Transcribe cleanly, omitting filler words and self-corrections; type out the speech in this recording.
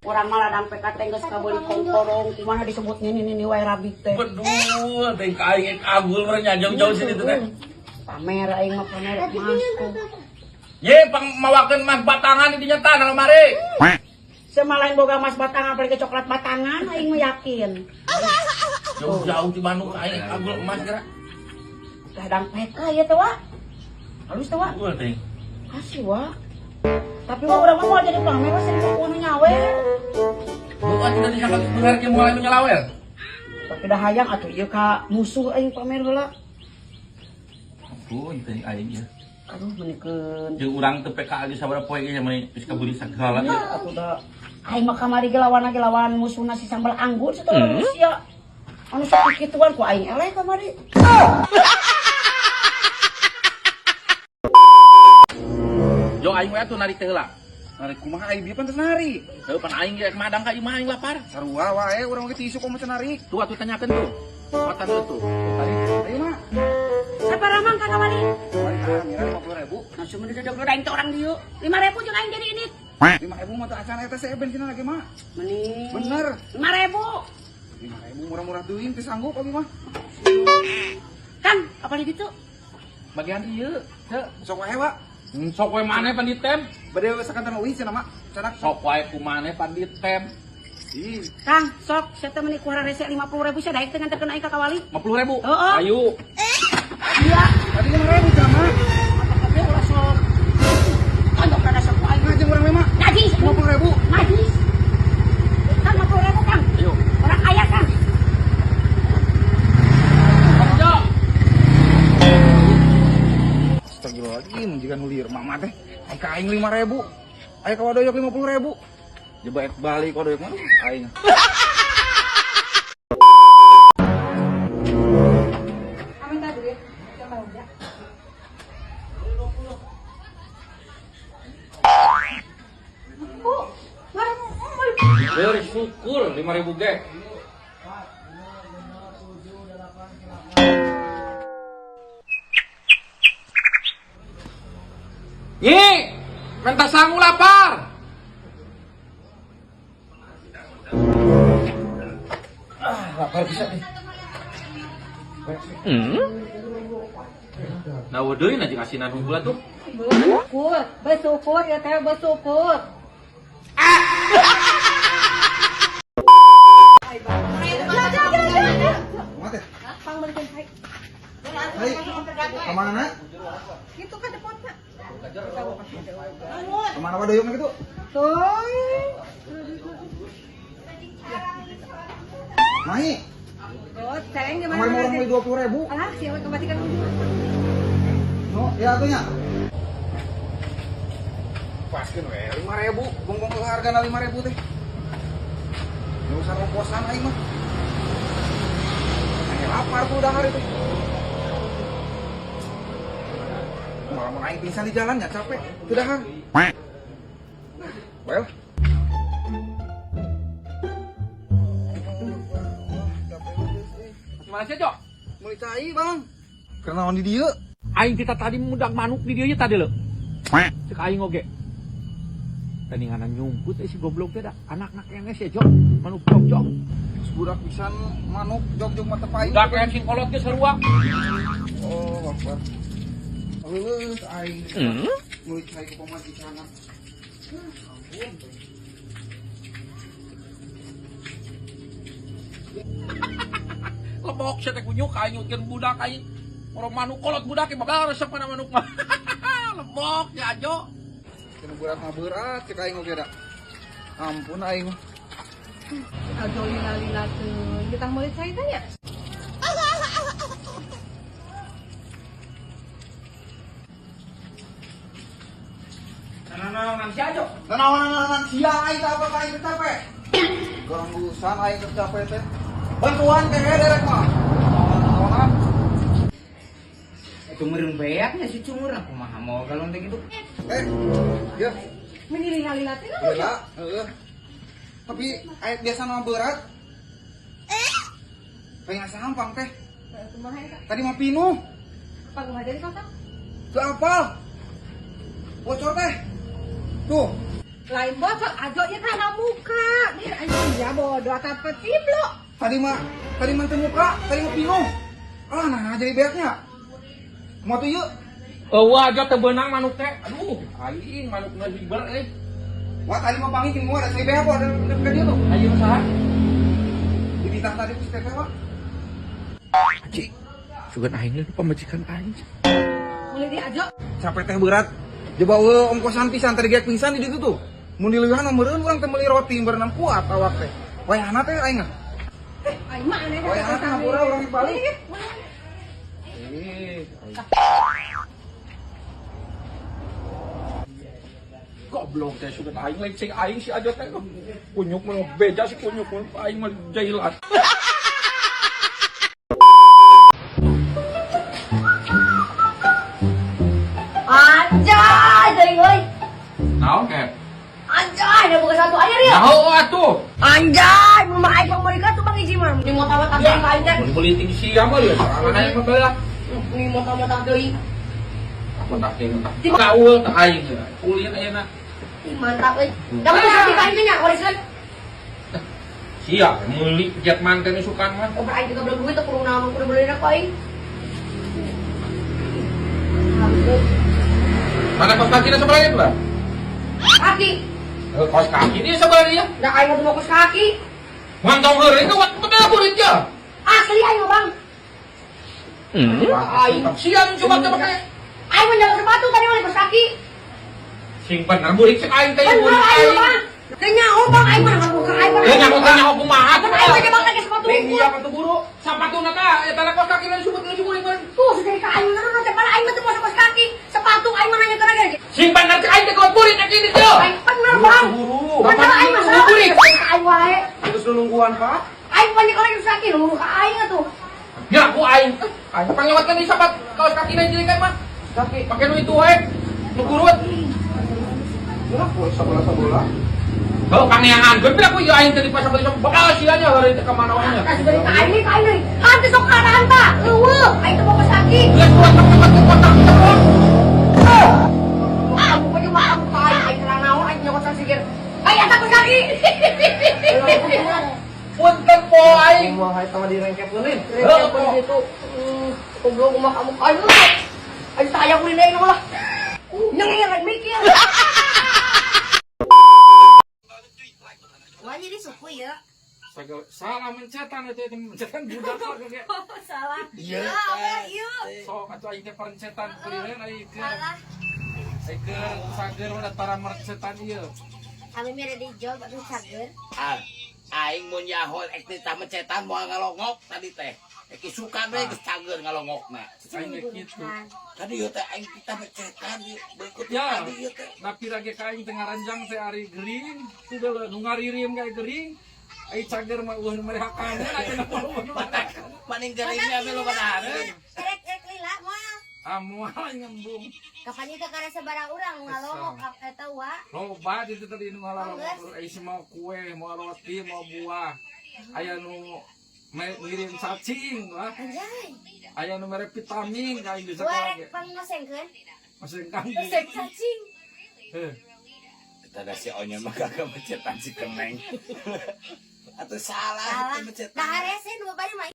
Orang malah dampe kateng geus kabeli kongkorong, kumaha disebutnya ini wae rabik teh. Betul, teh aing kagul merenya jauh-jauh sini teh. Pamer aing mah pamer emas. Ye, pang mawakeun mas batangan di dinya tanah lemari. Semalain boga emas batangan apalagi coklat batangan aing mah yakin. Jauh-jauh di Bandung aing kagul emas geura. Tah dampe ka ieu teh wa. Halus teh wa. Gua teh. Kasih wa. Tapi mah urang mah mau jadi pamer mah sering kudu nyawer. Bukan tidak disangka bener ke mulai menyelawel. Tapi dah hayang atuh ieu ka musuh aing pamer heula. Oh, itu aing ya. Aduh menikeun. Jeung urang teu PK di sabaraha poe ge mah geus kabeli sagala. Atuh da aing mah kamari ge lawan musuhna si sambal anggur satelah manusia. Anu sakit kituan ku aing eleh kamari. Jo aing we atuh narik teh heula. Narik kumaha aing bieu pantes nari. Heuh pan aing ge madang ka ieu mah aing lapar. Sarua wae urang ge tisu komo narik. Tuh atuh tanyakeun tuh. Matan tuh. Tarik. Ayo mah. Sabaraha mang ka kamari? Mari mira 50.000. Nah cuma duduk aing teh orang dieu. 5.000 jeung aing jadi ini. 5.000 mah teh acan eta seben cenah lagi mah. Mending. Bener. 5.000. 5.000 murah-murah teuing teh sanggup abi mah. Kang, apa lagi itu? Bagian ieu. Teu. Sok wae wa. Sok we maneh pan ditem. Bade sakantan uih cenah mah. Canak Sok wae ku maneh pan ditem. Ih, Kang, sok saya teh meuni kuara rese 50.000 saya daek teh nganterkeun aing ka kawali. 50.000. Heeh. Ayo. Iya. tadi 5.000 cenah mah. Apa kabeh ulah sok. Tandok kada sok aing. Ngajeng urang mah. Najis. 50.000. Najis. Kang 50.000 Kang. Ayo. Orang kaya Kang. Jo. Astagfirullahaladzim, jika nulir mama teh. Aing ka aing 5.000. Ayo ka wadoyok 50.000. Coba balik wadoyok mah aing. Amin tadi duit. Coba udah. Oh, Beri syukur 5.000 ge. Nyi, minta sangu lapar. Lapar bisa nih. Nah, deui na jeung asinan unggul tuh. bersyukur ya teh bersyukur. Kumaha teh? Kang balikin hai. Hai. Kemana? Gitu ka depotna. Kemana wadoyok gitu? Tuh. Mahi. Oh, sayang di Kemarin orang beli 20.000. Alah, siapa kembalikan No, ya atunya. Paskeun we 5.000, bongbong hargana 5.000 teh. Nu usah ngomposan aing mah. Aing lapar ku udah hari teh. Malah mun aing pingsan di jalan ya capek. Teu dahar. Well. Mana sih, Jo? Mulai cai, Bang. Karena on di dieu. Aing kita tadi mudak manuk di dieu tadi leuh. Cek aing oge. Tadi ngana nyumput si goblok teh da. Anak-anak enes ya, Jo. Manuk jog-jog. Budak pisan manuk jog-jog mata paing. Udah kayak sing kolot ge sarua. Oh, lapar. Eueuh, aing. Mulai cai ku pamajikan. Lebok sia teh kunyuk aing nyutkeun budak aing. Orang manuk kolot budak ge bakal resep mana manuk mah. Lebok ya, Jo. Kena berat mah berat cek aing oge da. Ampun aing. Aduh lila tuh. Kita mulai cai teh ya. Nanaon si Ajo? Nanaon sia aing apa ka aing capek. Ganggusan aing capek teh. Bantuan teh derek mah. Nanaonan. Itu meureun beaknya si cumur aku mah mau kalau teh gitu. Ya. Meni lila teh. Heula, heeh. Tapi aing biasa mah berat. Pengen sampang teh. Kumaha eta? Tadi mah pinuh. Apa kumaha jadi kotak? Teu apal. Bocor teh. Tuh. Lain bocor ajo ya kana muka. bodoh atau petiblo. Tadi mah muka, tadi mah bingung. Ah, nah jadi beaknya. Mau tuh yuk. Aja teu beunang manuk teh. Aduh, aing manukna liber Wah tadi mah panggil mau ada saya beak apa ada dia tuh. Ayo saha? Di titah tadi ku teh Pak. Cik. Sugan aing leuh pamajikan aing. Mulai diajak. Capek teh berat. Coba ongkosan pisan tadi geak pingsan di ditu tuh. Mun di leuwehan mah meureun urang teh meuli roti berenang kuat awak teh. Wayahna teh aing. Aing mah aneh. Wayahna teh ngapura urang balik. Goblok teh sugan aing lain sing aing si aja teh. Kunyuk mah beja si kunyuk mah aing mah jailan. Anjay, dari euy. Naon ke? Anjay, ada buka satu air ya. Naon atuh? Anjay, mama aing pang mereka tuh Bang Iji mah. Di mota-mota teh aing teh. Mun beli ting sia mah ya. Sorangan aing mah belah. Di mota-mota deui. Apa tak ting? Kaul teh aing. Kuliah ayeuna. Ih, mantap euy. Da mah sapi ka aing teh nya, warisan. Sia, meuli jet manten sukan mah. Oh, aing juga belum duit tuh kudu naon kudu beli nak aing. Mana kos kaki sebelah itu lah? Kaki. Kos kaki ini sebelah dia. Da aing mau kos kaki. Mantong heureuy ka wat bener kulit ya. Asli aing mah, Bang. Aing sian cuma teh pakai. Aing mah jago sepatu tadi mah kos kaki. Sing bener burik cek aing teh Bener burik aing aing. mah. Teh nyaho Bang aing mah buka aing mah. Ya nyaho kumaha tuh. Aing mah jago pakai sepatu. Ning iya atuh guru. Sapatuna teh eta kos kaki lain subut burik mah. Tuh, sedari ka aing mah teh para aing mah teu kos kaki. Sepatu aing mah nanya teraga. Sing bener cek aing teh kos burik cek ini teh. Aing bener Bang. Guru. Bener aing mah salah burik. Aing wae. Terus nungguan Pak. Aing mah nyekoleh kos kaki lu ka aing atuh. Ya ku aing. Aing panglewatkeun di sapat kaos kaki lain jadi kan mah. Tapi pakai nu itu wae. Nu gurut. Ya, sebelah. Oh, kaneangan. Gue bilang aku ya aing tadi pas beli bakal sianya hari itu kemana wae. Nah, sedari ka aing nih, ka aing nih. Hante sok ka hanta. Eueuh, aing teu mau kos kaki. Geus buat tempat kotak terus. Ah, pokoknya mah aku ka aing terang naon aing nyokot sikir. Aing eta kos kaki. Punten po aing. Mau hai sama direngkep geunin. Rek pun gitu. Goblok mah kamu ka aing. Aing tanya kuliah deui lah. Nyengir rek mikir. Wah, jadi suku ya. Salah mencetan itu mencetan budak kayak. Salah. Iya. Iya. So atuh aing teh perencetan kuliah aing ke Salah. sager udah tara mercetan ieu. Kami mere di job aduh cager. Aing mun yahol ek teh mencetan moal ngalongok tadi teh. Eki suka we geus cager ngalongokna. Aing kitu. Tadi ieu teh aing kita mencetan berikut Ya. tadi ieu teh. Napi lagi ka aing teh ngaranjang teh ari gering, sudah nu ngaririm kayak gering. Aing cager mah eueuh nu merehakan ayeuna mah. Paning geringnya we lo badahareun. Erek lila moal. Amual ngembung. Kapan itu karena sebarang orang ngalongok eta wa. Loba di tadi nu ngalarang isi mau kue, mau roti, mau buah. Aya nu ngirim cacing lah. Anjay. Aya nu mere vitamin kayak di sekolah Warek ge. pang nosengkeun. Masih kangdi. Noseng cacing. Heh. Tadi si Onya mah kagak mencetan si Keneng. Atuh salah Salah. mencetan. Dah rese nu bari mah